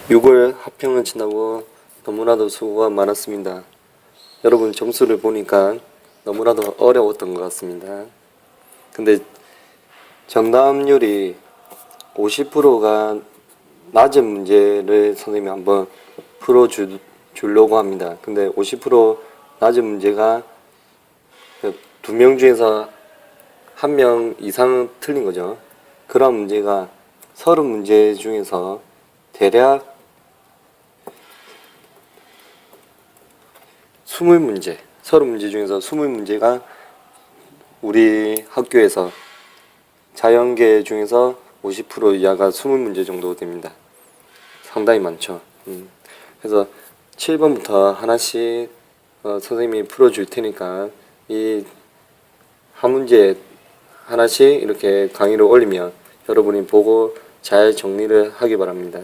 6월 합평을 친다고 너무나도 수고가 많았습니다. 여러분 점수를 보니까 너무나도 어려웠던 것 같습니다. 근데 정답률이 50%가 낮은 문제를 선생님이 한번 풀어주려고 합니다. 근데 50% 낮은 문제가 2명 중에서 1명 이상은 틀린 거죠. 그런 문제가 30문제 중에서 대략 20문제, 30문제 중에서 20문제가 우리 학교에서 자연계 중에서 50% 이하가 20문제 정도 됩니다. 상당히 많죠. 그래서 7번부터 하나씩 선생님이 풀어줄 테니까 이 한 문제 하나씩 이렇게 강의를 올리면 여러분이 보고 잘 정리를 하기 바랍니다.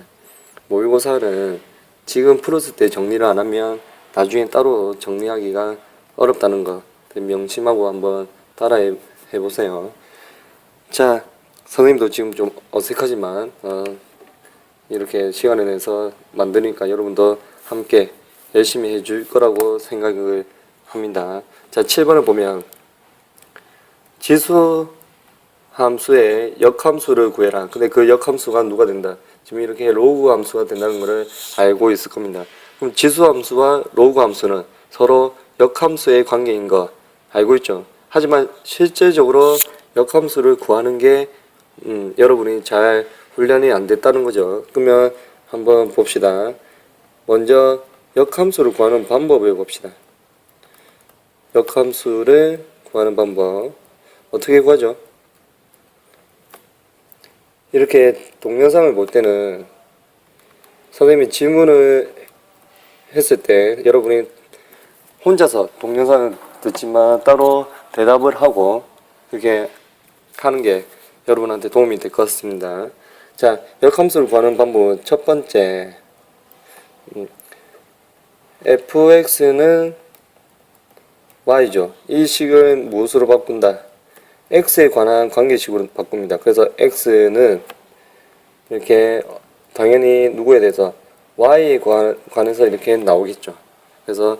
모의고사는 지금 풀었을 때 정리를 안 하면 나중에 따로 정리하기가 어렵다는 거 명심하고 한번 따라해 보세요. 자, 선생님도 지금 좀 어색하지만 이렇게 시간을 내서 만드니까 여러분도 함께 열심히 해줄 거라고 생각을 합니다. 자, 7번을 보면 지수 함수의 역함수를 구해라. 근데 그 역함수가 누가 된다? 지금 이렇게 로그 함수가 된다는 것을 알고 있을 겁니다. 그럼 지수 함수와 로그 함수는 서로 역함수의 관계인 거 알고 있죠? 하지만 실제적으로 역함수를 구하는 게 여러분이 잘 훈련이 안 됐다는 거죠. 그러면 한번 봅시다. 먼저 역함수를 구하는 방법을 봅시다. 역함수를 구하는 방법 어떻게 구하죠? 이렇게 동영상을 볼 때는 선생님이 질문을 했을 때 여러분이 혼자서 동영상을 듣지만 따로 대답을 하고 그렇게 하는 게 여러분한테 도움이 될 것 같습니다. 자, 역함수를 구하는 방법은 첫 번째, fx는 y죠. 이 식을 무엇으로 바꾼다? x에 관한 관계식으로 바꿉니다. 그래서 x는 이렇게 당연히 누구에 대해서 y에 관해서 이렇게 나오겠죠. 그래서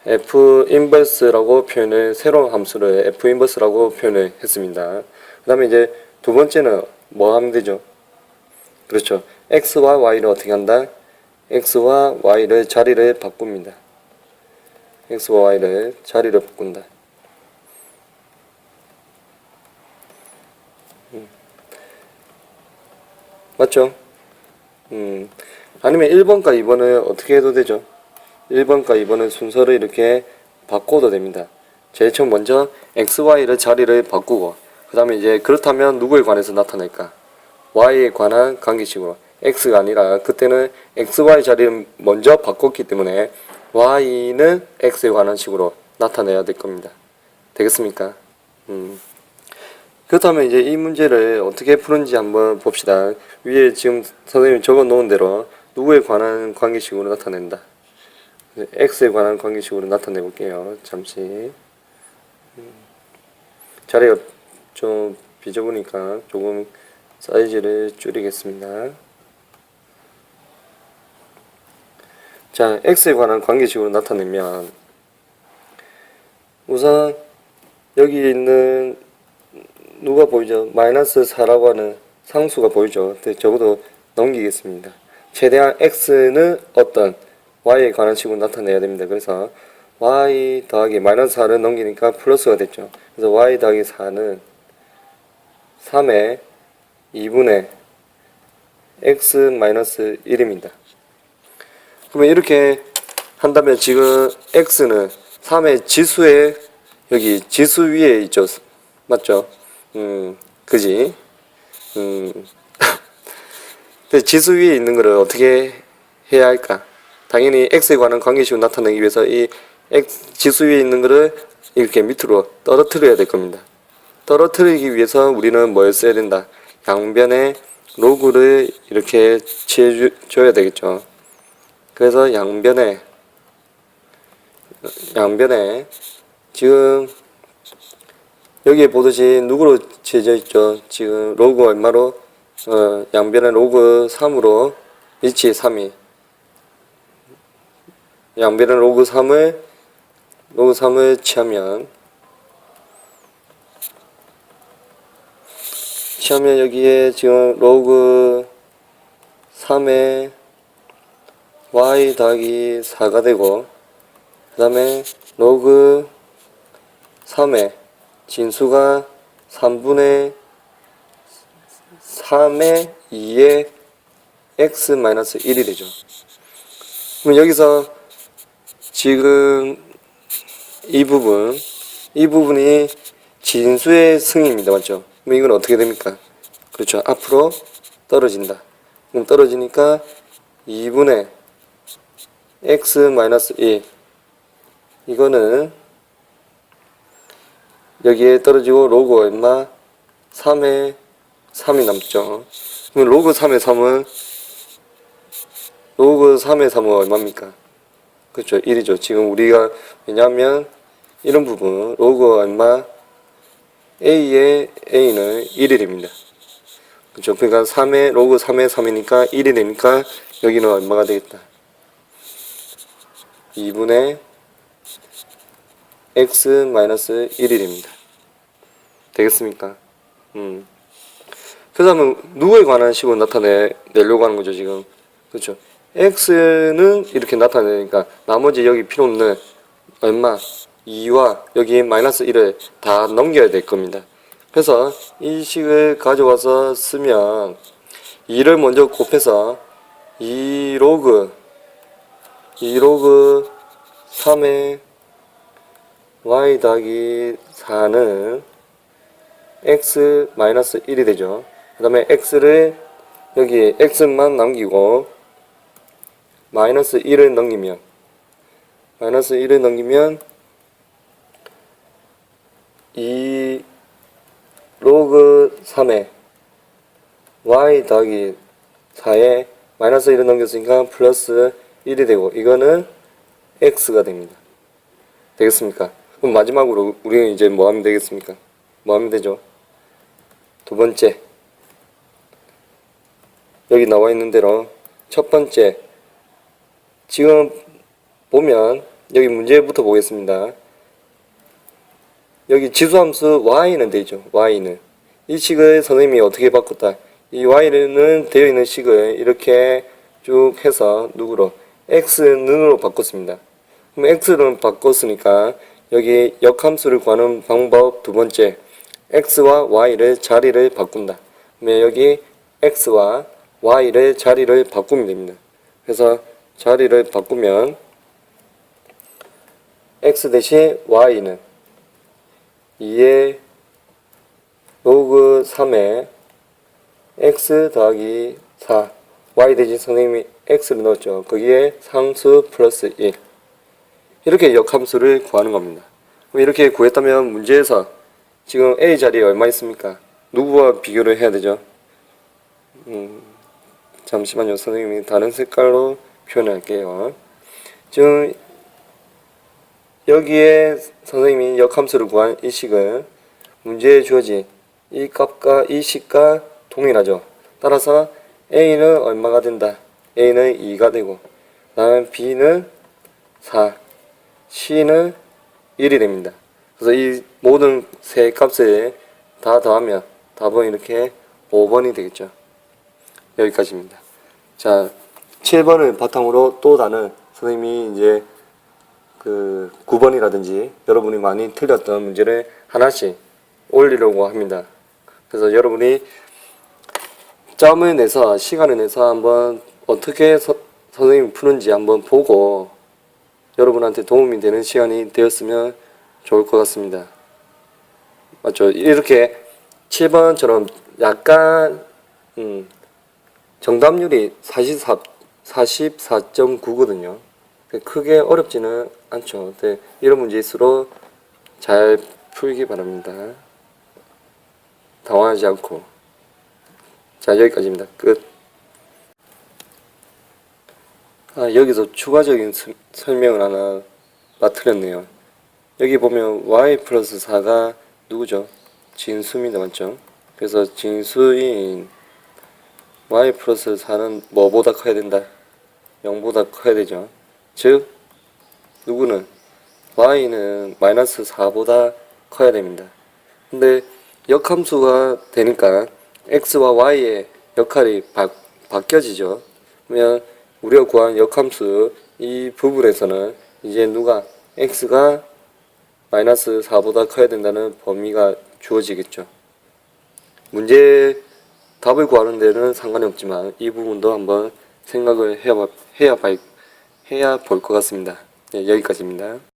f 인버스라고 표현을 새로운 함수를 f 인버스라고 표현을 했습니다. 그 다음에 이제 두 번째는 뭐 하면 되죠? 그렇죠. x와 y를 어떻게 한다? x와 y를 자리를 바꿉니다. x와 y를 자리를 바꾼다. 맞죠? 아니면 1번과 2번을 어떻게 해도 되죠? 1번과 2번은 순서를 이렇게 바꿔도 됩니다. 제일 처음 먼저 x, y를 자리를 바꾸고 그 다음에 이제 그렇다면 누구에 관해서 나타낼까? y에 관한 관계식으로 x가 아니라 그때는 x, y 자리를 먼저 바꿨기 때문에 y는 x에 관한 식으로 나타내야 될 겁니다. 되겠습니까? 그렇다면 이제 이 문제를 어떻게 푸는지 한번 봅시다. 위에 지금 선생님이 적어 놓은 대로 누구에 관한 관계식으로 나타낸다. x에 관한 관계식으로 나타내 볼게요. 잠시. 자리가 좀 비좁으니까 조금 사이즈를 줄이겠습니다. 자, x에 관한 관계식으로 나타내면 우선 여기 있는 누가 보이죠? 마이너스 4라고 하는 상수가 보이죠? 적어도 넘기겠습니다. 최대한 x는 어떤 y에 관한 식으로 나타내야 됩니다. 그래서 y 더하기 마이너스 4를 넘기니까 플러스가 됐죠. 그래서 y 더하기 4는 3의 2분의 x 마이너스 1입니다. 그러면 이렇게 한다면 지금 x는 3의 지수에 여기 지수 위에 있죠. 맞죠? 그지? 근데 지수 위에 있는 거를 어떻게 해야 할까? 당연히 x에 관한 관계식을 나타내기 위해서 이 지수 위에 있는 거를 이렇게 밑으로 떨어뜨려야 될 겁니다. 떨어뜨리기 위해서 우리는 뭘 써야 된다? 양변에 로그를 이렇게 취해줘야 되겠죠. 그래서 양변에 지금 여기에 보듯이 누구로 취해져 있죠? 지금 로그 얼마로? 양변에 로그 3으로 위치 3이 양변에 로그 3을 취하면 여기에 지금 로그 3에 y 더하기 4가 되고, 그 다음에 로그 3에 진수가 3분의 3의 2의 x-1이 되죠. 그럼 여기서 지금 이 부분이 진수의 승입니다. 맞죠? 그럼 이건 어떻게 됩니까? 그렇죠. 앞으로 떨어진다. 그럼 떨어지니까 2분의 x-1, 이거는 여기에 떨어지고 로그 얼마? 3의 3이 남죠. 그럼 로그 3의 3은 얼마입니까? 그렇죠. 1이죠. 지금 우리가, 왜냐하면 이런 부분 로그 얼마? a의 a는 1이 됩니다. 그렇죠. 그러니까 로그 3의 3이니까 1이 되니까 여기는 얼마가 되겠다? 2분의 x-1이 됩니다. 되겠습니까? 그래서 한번 누구에 관한 식으로 나타내려고 하는 거죠, 지금. 그렇죠. x는 이렇게 나타내니까 나머지 여기 필요 없는 얼마? 2와 여기 마이너스 1을 다 넘겨야 될 겁니다. 그래서 이 식을 가져와서 쓰면 2를 먼저 곱해서 2 로그 3의 y 더하기 4는 x-1이 되죠. 그 다음에 x를 여기 x만 남기고 마이너스 1을 넘기면 이 로그 3의 y 더하기 4에 마이너스 1을 넘겼으니까 플러스 1이 되고, 이거는 x가 됩니다. 되겠습니까? 그럼 마지막으로 우리는 이제 뭐 하면 되겠습니까? 뭐 하면 되죠? 두 번째, 여기 나와 있는 대로 첫 번째, 지금 보면 여기 문제부터 보겠습니다. 여기 지수함수 y는 되죠. y는 이 식을 선생님이 어떻게 바꿨다? 이 y는 되어 있는 식을 이렇게 쭉 해서 누구로? x는으로 바꿨습니다. 그럼 x는 바꿨으니까 여기 역함수를 구하는 방법 두 번째, x와 y를 자리를 바꾼다. 그러면 여기 x와 y를 자리를 바꾸면 됩니다. 그래서 자리를 바꾸면 x 대신 y는 2의 로그 3의 x 더하기 4, y 대신 선생님이 x를 넣었죠. 거기에 상수 플러스 1, 이렇게 역함수를 구하는 겁니다. 그럼 이렇게 구했다면 문제에서 지금 a 자리에 얼마 있습니까? 누구와 비교를 해야 되죠? 잠시만요. 선생님이 다른 색깔로 표현할게요. 지금 여기에 선생님이 역함수를 구한 이 식은 문제에 주어진 이 값과 이 식과 동일하죠. 따라서 a는 얼마가 된다? a는 2가 되고, 다음에 b는 4, c는 1이 됩니다. 그래서 이 모든 세 값을 다 더하면 답은 이렇게 5번이 되겠죠. 여기까지입니다. 자, 7번을 바탕으로 또 다른 선생님이 이제 그 9번이라든지 여러분이 많이 틀렸던 문제를 하나씩 올리려고 합니다. 그래서 여러분이 점을 내서 시간을 내서 한번 어떻게 선생님이 푸는지 한번 보고 여러분한테 도움이 되는 시간이 되었으면 좋을 것 같습니다. 맞죠? 이렇게 7번처럼 약간 정답률이 44.9거든요. 크게 어렵지는 않죠. 네, 이런 문제일수록 잘 풀기 바랍니다. 당황하지 않고. 자, 여기까지입니다. 끝. 여기서 추가적인 설명을 하나 빠뜨렸네요. 여기 보면 y 플러스 4가 누구죠? 진수입니다. 맞죠? 그래서 진수인 y 플러스 4는 뭐보다 커야 된다? 0보다 커야 되죠. 즉 누구는 y는 마이너스 4보다 커야 됩니다. 근데 역함수가 되니까 x와 y의 역할이 바뀌어지죠. 그러면 우리가 구한 역함수 이 부분에서는 이제 누가 x가 마이너스 4보다 커야 된다는 범위가 주어지겠죠. 문제 답을 구하는 데는 상관이 없지만 이 부분도 한번 생각을 해야 볼 것 같습니다. 네, 여기까지입니다.